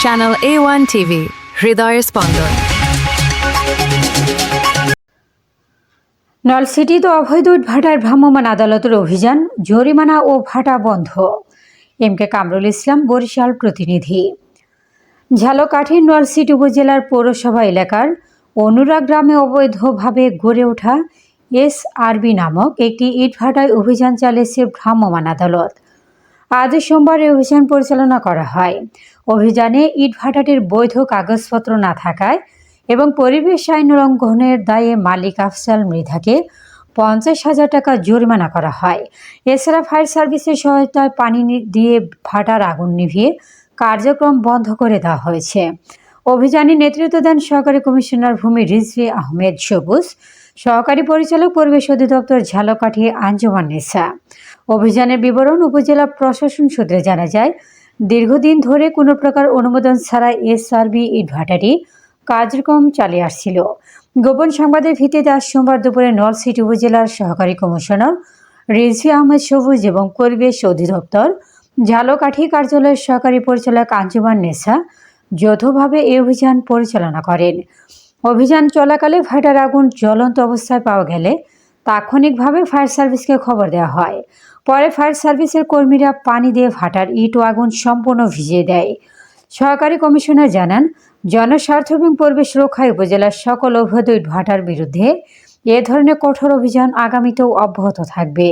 Channel A1 TV, হৃদয়ের স্পন্দন। নলছিটিতে অবৈধ ইটভাটার ভ্রাম্যমাণ আদালতের অভিযান, জরিমানা ও ভাটা বন্ধ। এমকে কামরুল ইসলাম, বরিশাল প্রতিনিধি। ঝালকাঠির নলছিটি উপজেলার পৌরসভা এলাকার অনুরাগ গ্রামে অবৈধভাবে গড়ে ওঠা SRB নামক একটি ইটভাটায় অভিযান চালিয়েছে ভ্রাম্যমাণ আদালত। আজ সোমবার এই অভিযান পরিচালনা করা হয়। অভিযানে ইটভাটাটির বৈধ কাগজপত্র না থাকায় এবং পরিবেশ আইন লঙ্ঘনের দায়ে মালিক আফজাল মৃধাকে 50,000 টাকা জরিমানা করা হয়। এছাড়া ফায়ার সার্ভিসের সহায়তায় পানি দিয়ে ভাটার আগুন নিভিয়ে কার্যক্রম বন্ধ করে দেওয়া হয়েছে। অভিযানে নেতৃত্ব দেন সহকারী কমিশনার ভূমি রিজভী আহমেদ সবুজ, সহকারী পরিচালক পরিবেশ অধিদপ্তর ঝালকাঠি আঞ্জুমান নেসা। অভিযানের বিবরণ উপজেলা প্রশাসন সূত্রে জানা যায়, দীর্ঘদিন ধরে কোনো প্রকার অনুমোদন ছাড়া SRB ইটভাটাটি কার্যক্রম চালিয়ে আসছিল। গোপন সংবাদের ভিত্তিতে আজ সোমবার দুপুরে নলছিটি উপজেলার সহকারী কমিশনার রিজভী আহমেদ সবুজ এবং পরিবেশ অধিদপ্তর ঝালকাঠি কার্যালয়ের সহকারী পরিচালক আঞ্জুমান নেসা যৌথভাবে এই অভিযান পরিচালনা করেন। অভিযান চলাকালে ভাটার আগুন জ্বলন্ত অবস্থায় পাওয়া গেলে তাৎক্ষণিকভাবে ফায়ার সার্ভিসকে খবর দেওয়া হয়। পরে ফায়ার সার্ভিসের কর্মীরা পানি দিয়ে ভাটার ইট ও আগুন সম্পূর্ণ ভিজিয়ে দেয়। সহকারী কমিশনার জানান, জনস্বার্থ এবং পরিবেশ রক্ষায় উপজেলার সকল অবৈধ ইট ভাটার বিরুদ্ধে এ ধরনের কঠোর অভিযান আগামীতেও অব্যাহত থাকবে।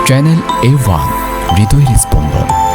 চ্যানেল A1, হৃদয়ের স্পন্দন।